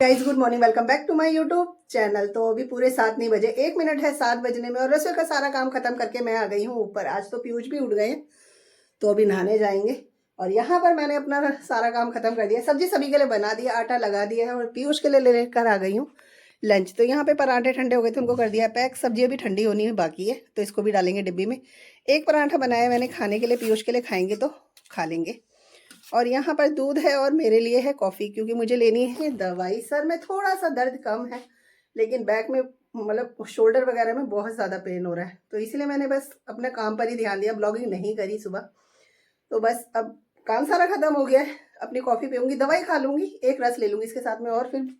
Guys good morning, welcome back to my YouTube channel. तो अभी पूरे 7 नहीं बजे, 1 मिनट है 7 बजने में और रसोई का सारा काम खत्म करके मैं आ गई हूँ ऊपर। आज तो पीयूष भी उठ गए हैं तो अभी नहाने जाएंगे। और यहाँ पर मैंने अपना सारा काम खत्म कर दिया, सब्जी सभी के लिए बना दिया, आटा लगा दिया है और पीयूष के लिए लेकर आ गई हूँ लंच। तो यहाँ पे पराठे ठंडे हो गए थे, उनको कर दिया पैक। सब्जी अभी ठंडी होनी है बाकी है, तो इसको भी डालेंगे डिब्बी में। एक पराठा बनाया मैंने खाने के लिए, पीयूष के लिए खाएंगे तो खा लेंगे। और यहाँ पर दूध है और मेरे लिए है कॉफ़ी, क्योंकि मुझे लेनी है दवाई। सर में थोड़ा सा दर्द कम है, लेकिन बैक में मतलब शोल्डर वगैरह में बहुत ज़्यादा पेन हो रहा है, तो इसलिए मैंने बस अपने काम पर ही ध्यान दिया, ब्लॉगिंग नहीं करी सुबह। तो बस अब काम सारा ख़त्म हो गया है। अपनी कॉफ़ी पीऊँगी, दवाई खा लूँगी, एक रस ले लूँगी इसके साथ में और फिर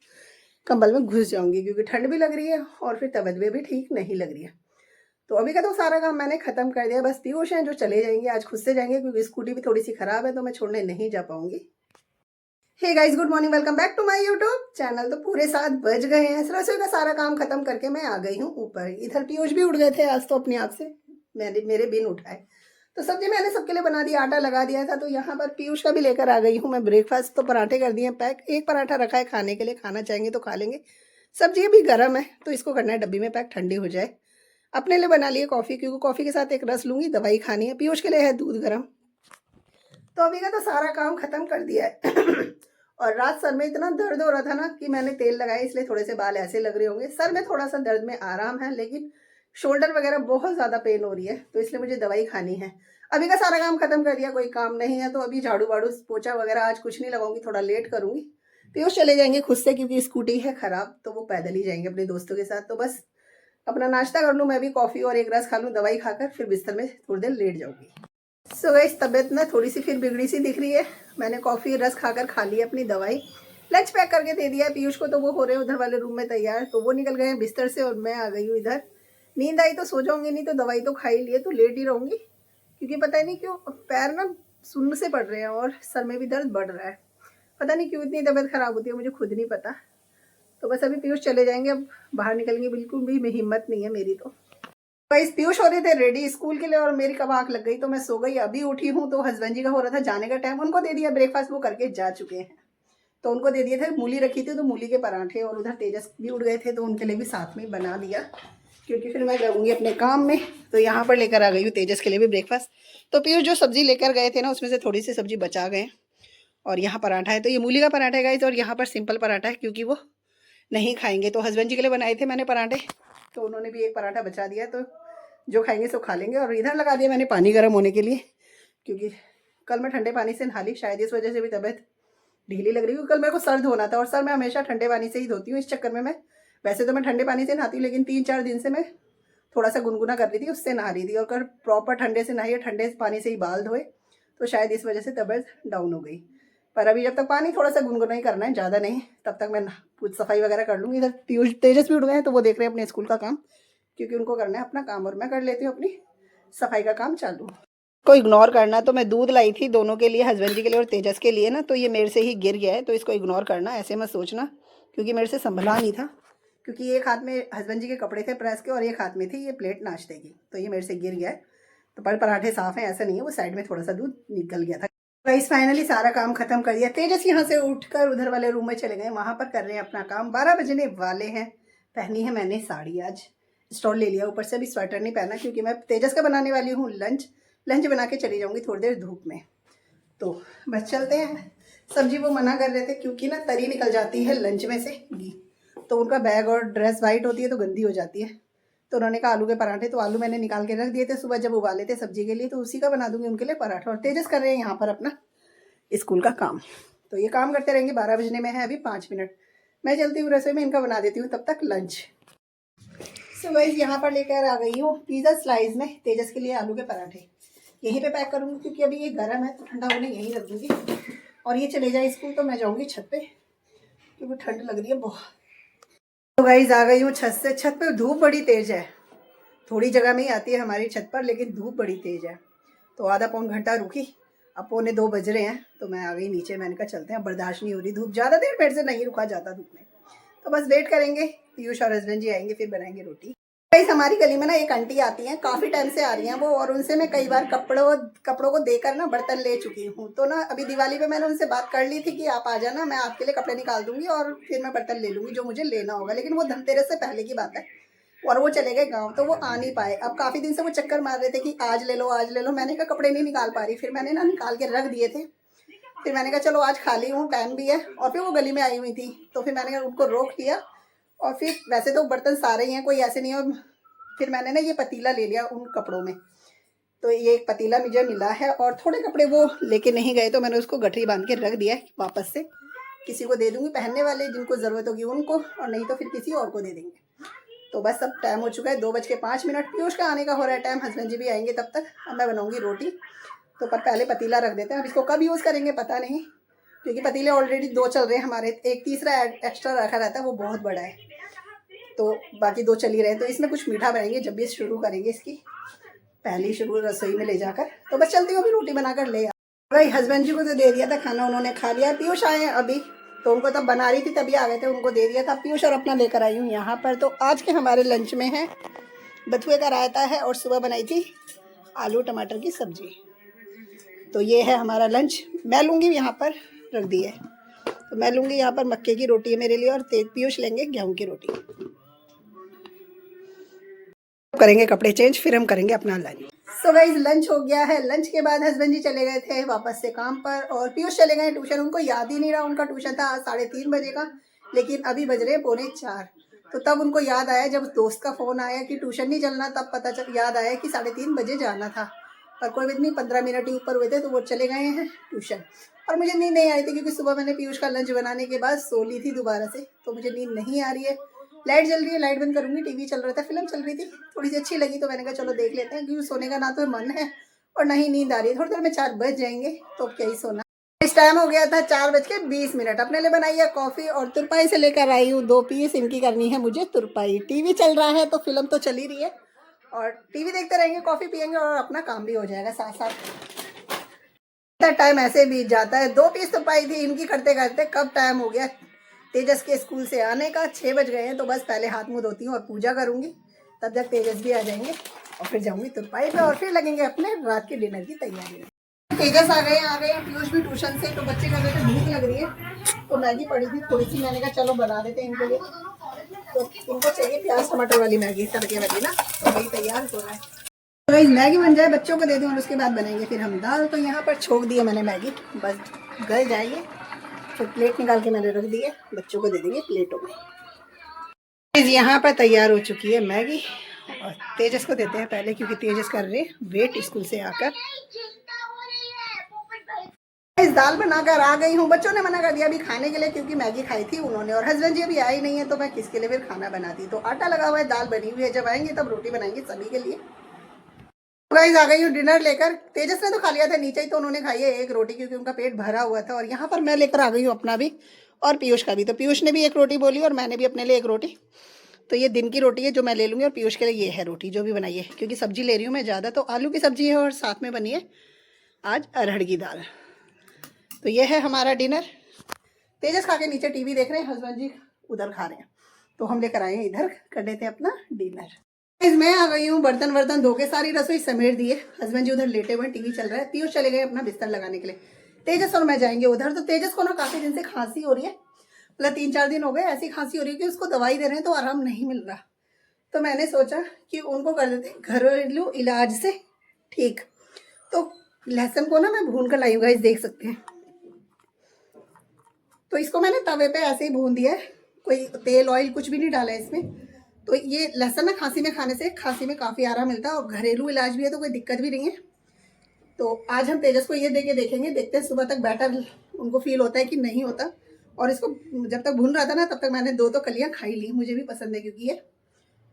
कंबल में घुस जाऊँगी, क्योंकि ठंड भी लग रही है और फिर तबीयत भी ठीक नहीं लग रही है। तो अभी का तो सारा काम मैंने खत्म कर दिया। बस पीयूष हैं जो चले जाएंगे, आज खुद से जाएंगे क्योंकि स्कूटी भी थोड़ी सी खराब है, तो मैं छोड़ने नहीं जा पाऊंगी। Hey guys good morning, welcome back to my YouTube channel. तो पूरे 7 बज गए हैं, रसोई का सारा काम खत्म करके मैं आ गई हूँ ऊपर। इधर पीयूष भी उठ गए थे आज तो अपने आप से, मेरे बिन उठाए। तो सब्जी मैंने सबके लिए बना दिया, आटा लगा दिया था। तो यहाँ पर पीयूष का भी लेकर आ गई हूँ मैं ब्रेकफास्ट। तो पराठे कर दिए पैक, एक पराठा रखा है खाने के लिए, खाना चाहेंगे तो खा लेंगे। सब्जी अभी गर्म है तो इसको करना है डब्बी में पैक, ठंडी हो जाए। अपने लिए बना लिए कॉफ़ी, क्योंकि कॉफ़ी के साथ एक रस लूँगी, दवाई खानी है। पीयूष के लिए है दूध गर्म। तो अभी का तो सारा काम खत्म कर दिया है। और रात सर में इतना दर्द हो रहा था ना कि मैंने तेल लगाया, इसलिए थोड़े से बाल ऐसे लग रहे होंगे। सर में थोड़ा सा दर्द में आराम है, लेकिन शोल्डर वगैरह बहुत ज़्यादा पेन हो रही है, तो इसलिए मुझे दवाई खानी है। अभी का सारा काम खत्म कर दिया, कोई काम नहीं है। तो अभी झाड़ू वाड़ू पोछा वगैरह आज कुछ नहीं लगाऊंगी, थोड़ा लेट करूंगी। पीयूष चले जाएंगे खुद से, क्योंकि स्कूटी है खराब, तो वो पैदल ही जाएंगे अपने दोस्तों के साथ। तो बस अपना नाश्ता कर लूँ, मैं भी कॉफ़ी और एक रस खा लूँ, दवाई खाकर फिर बिस्तर में थोड़ी देर लेट जाऊँगी। सो गाइस तबीयत ना थोड़ी सी फिर बिगड़ी सी दिख रही है। मैंने कॉफ़ी रस खाकर खा ली अपनी दवाई, लंच पैक करके दे दिया है पीयूष को। तो वो हो रहे हैं उधर वाले रूम में तैयार, तो वो निकल गए हैं बिस्तर से और मैं आ गई हूँ इधर। नींद आई तो सो जाऊँगी, नहीं तो दवाई तो खा ही लिए तो लेट ही रहूँगी, क्योंकि पता ही नहीं क्यों पैर ना सुन्न से पड़ रहे हैं और सर में भी दर्द बढ़ रहा है। पता नहीं क्यों इतनी तबीयत ख़राब होती है, मुझे खुद नहीं पता। तो बस अभी पीयूष चले जाएंगे, अब बाहर निकलेंगे, बिल्कुल भी हिम्मत नहीं है मेरी। तो गाइस पीयूष हो रहे थे रेडी स्कूल के लिए और मेरी कब आँख लग गई तो मैं सो गई। अभी उठी हूँ तो हस्बैंड जी का हो रहा था जाने का टाइम, उनको दे दिया ब्रेकफास्ट, वो करके जा चुके हैं। तो उनको दे दिए थे, मूली रखी थी तो मूली के पराठे, और उधर तेजस भी उठ गए थे तो उनके लिए भी साथ में बना दिया, क्योंकि फिर मैं जाऊँगी अपने काम में। तो यहाँ पर लेकर आ गई हूँ तेजस के लिए भी ब्रेकफास्ट। तो पीयूष जो सब्जी लेकर गए थे ना, उसमें से थोड़ी सी सब्जी बचा गए और यहाँ पराठा है। तो ये मूली का पराठा है गाइस, और यहाँ पर सिंपल पराठा है क्योंकि वो नहीं खाएंगे। तो हस्बैंड जी के लिए बनाए थे मैंने पराठे, तो उन्होंने भी एक पराठा बचा दिया, तो जो खाएंगे सो खा लेंगे। और इधर लगा दिया मैंने पानी गर्म होने के लिए, क्योंकि कल मैं ठंडे पानी से नहा ली, शायद इस वजह से भी तबीयत ढीली लग रही है। कल मेरे को सर धोना था और सर मैं हमेशा ठंडे पानी से ही धोती हूँ, इस चक्कर में मैं वैसे तो मैं ठंडे पानी से नहाती हूँ, लेकिन 3-4 दिन से मैं थोड़ा सा गुनगुना कर रही थी, उससे नहा रही थी। और अगर प्रॉपर ठंडे से नहाइए, ठंडे पानी से ही बाल धोए, तो शायद इस वजह से तबीयत डाउन हो गई। पर अभी जब तक पानी थोड़ा सा गुनगुना ही करना है, ज़्यादा नहीं, तब तक मैं कुछ सफाई वगैरह कर लूँगी। इधर पीयूष तेजस भी उठ गए हैं, तो वो देख रहे हैं अपने स्कूल का काम, क्योंकि उनको करना है अपना काम और मैं कर लेती हूँ अपनी सफाई का काम चालू। को इग्नोर करना। तो मैं दूध लाई थी दोनों के लिए, हस्बैंड जी के लिए और तेजस के लिए ना, तो ये मेरे से ही गिर गया है, तो इसको इग्नोर करना, ऐसे मत सोचना, क्योंकि मेरे से संभला नहीं था। क्योंकि एक हाथ में हस्बैंड जी के कपड़े थे प्रेस के और एक हाथ में थी ये प्लेट नाश्ते की, तो ये मेरे से गिर गया है। तो पर पराठे साफ़ हैं, ऐसा नहीं है, वो साइड में थोड़ा सा दूध निकल गया था। गाइस फाइनली सारा काम खत्म कर दिया। तेजस यहाँ से उठकर उधर वाले रूम में चले गए, वहाँ पर कर रहे हैं अपना काम। 12 बजने वाले हैं। पहनी है मैंने साड़ी, आज स्टॉल ले लिया, ऊपर से भी स्वेटर नहीं पहना, क्योंकि मैं तेजस का बनाने वाली हूँ लंच बना के चली जाऊँगी थोड़ी देर धूप में। तो बस चलते हैं। सब्जी वो मना कर रहे थे, क्योंकि ना तरी निकल जाती है लंच में से घी, तो उनका बैग और ड्रेस वाइट होती है तो गंदी हो जाती है। तो उन्होंने कहा आलू के पराठे, तो आलू मैंने निकाल के रख दिए थे सुबह जब उबाले थे सब्जी के लिए, तो उसी का बना दूंगी उनके लिए पराठा। और तेजस कर रहे हैं यहाँ पर अपना स्कूल का काम। तो ये काम करते रहेंगे, 12 बजने में है अभी 5 मिनट। मैं चलती हूँ रसोई में, इनका बना देती हूँ तब तक लंच। सो गाइस यहाँ पर लेकर आ गई हूँ पिज़्ज़ा स्लाइस में तेजस के लिए आलू के पराठे। यहीं पे पैक करूँगी, क्योंकि अभी ये गर्म है तो ठंडा होने यहीं रख दूँगी। और ये चले जाए स्कूल तो मैं जाऊँगी छत पे, क्योंकि ठंड लग रही है बहुत। तो गाइस आ गई हूँ छत से। छत पे धूप बड़ी तेज़ है, थोड़ी जगह में ही आती है हमारी छत पर, लेकिन धूप बड़ी तेज़ है। तो आधा पौन घंटा रुकी, अब 1:45 बज रहे हैं, तो मैं आ गई नीचे। मैंने कहा चलते हैं, बर्दाश्त नहीं हो रही धूप, ज़्यादा देर मेरे से नहीं रुका जाता धूप में। तो बस वेट करेंगे, पीयूष और हस्बैंड जी आएंगे फिर बनाएंगे रोटी। गाइस हमारी गली में ना एक आंटी आती हैं, काफ़ी टाइम से आ रही हैं वो, और उनसे मैं कई बार कपड़ों को देकर ना बर्तन ले चुकी हूँ। तो ना अभी दिवाली पे मैंने उनसे बात कर ली थी कि आप आ जाना, मैं आपके लिए कपड़े निकाल दूंगी और फिर मैं बर्तन ले लूँगी जो मुझे लेना होगा। लेकिन वो धनतेरस से पहले की बात है और वो चले गए गाँव, तो वो आ नहीं पाए। अब काफ़ी दिन से वो चक्कर मार रहे थे कि आज ले लो आज ले लो। मैंने कहा कपड़े नहीं निकाल पा रही, फिर मैंने ना निकाल के रख दिए थे। फिर मैंने कहा चलो आज खाली हूँ, टाइम भी है, और फिर वो गली में आई हुई थी तो फिर मैंने उनको रोक लिया। और फिर वैसे तो बर्तन सारे ही हैं, कोई ऐसे नहीं है। फिर मैंने ना ये पतीला ले लिया उन कपड़ों में, तो ये एक पतीला मुझे मिला है और थोड़े कपड़े वो लेके नहीं गए तो मैंने उसको गठरी बांध के रख दिया है। वापस से किसी को दे दूंगी पहनने वाले, जिनको ज़रूरत होगी उनको, और नहीं तो फिर किसी और को दे देंगे। तो बस अब टाइम हो चुका है 2:05। पीयूष का आने का हो रहा है टाइम, हस्बैंड जी भी आएंगे तब तक। अब मैं बनाऊँगी रोटी, तो पर पहले पतीला रख देते हैं। अब इसको कब यूज़ करेंगे पता नहीं, क्योंकि पतीले ऑलरेडी 2 चल रहे हैं हमारे, एक तीसरा एक्स्ट्रा रखा रहता है, वो बहुत बड़ा है, तो बाकी 2 चल ही रहे हैं। तो इसमें कुछ मीठा बनाएंगे जब भी शुरू करेंगे इसकी, पहली शुरू रसोई में ले जाकर। तो बस चलती हूँ अभी रोटी बनाकर ले आ। भाई हस्बैंड जी को तो दे दिया था खाना, उन्होंने खा लिया। पीयूष आए हैं अभी, तो उनको तब बना रही थी तभी आ गए थे, उनको दे दिया था। पीयूष और अपना लेकर आई हूँ यहाँ पर। तो आज के हमारे लंच में है बथुए का रायता है, और सुबह बनाई थी आलू टमाटर की सब्जी। तो ये है हमारा लंच। मैं लूँगी यहाँ पर रख दी है, तो मैं लूँगी यहाँ पर मक्के की रोटी है मेरे लिए, और पीयूष लेंगे गेहूँ की रोटी। करेंगे कपड़े चेंज, फिर हम करेंगे अपना लंच। सो गाइस लंच हो गया है। लंच के बाद हस्बैंड जी चले गए थे वापस से काम पर, और पीयूष चले गए ट्यूशन। उनको याद ही नहीं रहा, उनका ट्यूशन था आज 3:30 बजे का, लेकिन अभी बज रहे 3:45। तो तब उनको याद आया जब दोस्त का फ़ोन आया कि ट्यूशन नहीं चलना, तब पता चल याद आया कि 3:30 बजे जाना था। पर कोई भी नहीं, 15 मिनट ही ऊपर हुए थे तो वो चले गए हैं ट्यूशन। और मुझे नींद नहीं आई थी, क्योंकि सुबह मैंने पीयूष का लंच बनाने के बाद सो ली थी दोबारा से, तो मुझे नींद नहीं आ रही है। लाइट जल रही है, लाइट बंद करूँगी। टीवी चल रहा था, फिल्म चल रही थी, थोड़ी सी अच्छी लगी तो मैंने कहा चलो देख लेते हैं, क्योंकि सोने का ना तो मन है और ना ही नींद आ रही है। थोड़ी देर में 4 बज जाएंगे तो क्या ही सोना। इस टाइम हो गया था 4:20। अपने लिए बनाई है कॉफ़ी, और तुरपाई से लेकर आई हूँ 2 पीस। इनकी करनी है मुझे तुरपाई। टीवी चल रहा है तो फिल्म तो चल ही रही है, और टीवी देखते रहेंगे, कॉफ़ी पियेंगे और अपना काम भी हो जाएगा साथ साथ। टाइम ऐसे बीत जाता है। 2 पीस तुरपाई थी इनकी करते करते कब टाइम हो गया तेजस के स्कूल से आने का। 6 बज गए हैं। तो बस पहले हाथ मुँह धोती हूँ और पूजा करूँगी, तब तक तेजस भी आ जाएंगे, और फिर जाऊँगी तुरपाई पे, और फिर लगेंगे अपने रात के डिनर की तैयारी में। तेजस आ गए हैं। पीयूष भी ट्यूशन से, तो बच्चे कहते थे भूख लग रही है, तो मैगी पड़ी थी थोड़ी सी, मैंने कहा चलो बना देते हैं इनके लिए। तो इनको चाहिए प्याज टमाटर वाली मैगी, तड़के वाली ना, तो वही तैयार हो रहा है। तो भाई मैगी बन जाए, बच्चों को दे दूँ, और उसके बाद बनाएंगे फिर हम दाल। तो यहाँ पर छोक दिया मैंने मैगी, बस गल जाएगी। फिर प्लेट निकाल के मैंने रख दी है, बच्चों को दे देंगे प्लेटों में। यहाँ पर तैयार हो चुकी है मैगी, और तेजस को देते हैं पहले, क्योंकि तेजस कर रहे वेट स्कूल से आकर। इस दाल बनाकर आ गई हूँ। बच्चों ने मना कर दिया अभी खाने के लिए, क्योंकि मैगी खाई थी उन्होंने, और हस्बैंड जी अभी आई नहीं है, तो मैं किसके लिए फिर खाना बनाती। तो आटा लगा हुआ है, दाल बनी हुई है, जब आएंगे तब रोटी बनाएंगे सभी के लिए। गाइस आ गई हूँ डिनर लेकर। तेजस ने तो खा लिया था नीचे ही, तो उन्होंने खाई है 1 रोटी, क्योंकि उनका पेट भरा हुआ था। और यहाँ पर मैं लेकर आ गई हूँ अपना भी, और पीयूष का भी। तो पीयूष ने भी 1 रोटी बोली, और मैंने भी अपने लिए 1 रोटी। तो ये दिन की रोटी है जो मैं ले लूँगी, और पीयूष के लिए ये है रोटी जो भी बनाई है, क्योंकि सब्जी ले रही हूँ मैं ज़्यादा। तो आलू की सब्जी है, और साथ में बनी है आज अरहर की दाल। तो ये है हमारा डिनर। तेजस खा के नीचे टीवी देख रहे हैं, हस्बैंड जी उधर खा रहे हैं, तो हम लेकर आए हैं इधर, कर लेते हैं अपना डिनर। मैं आ गई हूँ, बर्तन वर्तन धो के सारी रसोई समेट दी है। हस्बैंड जी उधर लेटे हुए, टीवी चल रहा है। पीयूष चले गए अपना बिस्तर लगाने के लिए, तेजस और मैं जाएंगे उधर। तो तेजस को ना काफ़ी दिन से खांसी हो रही है, मतलब 3-4 दिन हो गए ऐसी खांसी हो रही है कि उसको दवाई दे रहे हैं तो आराम नहीं मिल रहा। तो मैंने सोचा कि उनको कर देते घरेलू इलाज से ठीक। तो लहसुन को ना मैं भून कर लाई हूँ, गाइस देख सकते हैं। तो इसको मैंने तवे पे ऐसे ही भून दिया है, कोई तेल ऑयल कुछ भी नहीं डाला है इसमें। तो ये लहसुन ना खांसी में खाने से खांसी में काफ़ी आराम मिलता है, और घरेलू इलाज भी है, तो कोई दिक्कत भी नहीं है। तो आज हम तेजस को ये दे के देखेंगे, देखते हैं सुबह तक बेटर उनको फील होता है कि नहीं होता। और इसको जब तक भून रहा था ना, तब तक मैंने 2 तो कलियाँ खाई ली, मुझे भी पसंद है क्योंकि ये,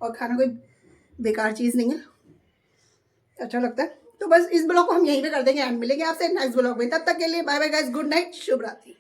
और खाना कोई बेकार चीज़ नहीं है, अच्छा लगता है। तो बस इस ब्लॉग को हम यहीं पे कर देंगे एंड। मिलेंगे आपसे नेक्स्ट ब्लॉग में, तब तक के लिए bye bye guys, good night, शुभ रात्रि।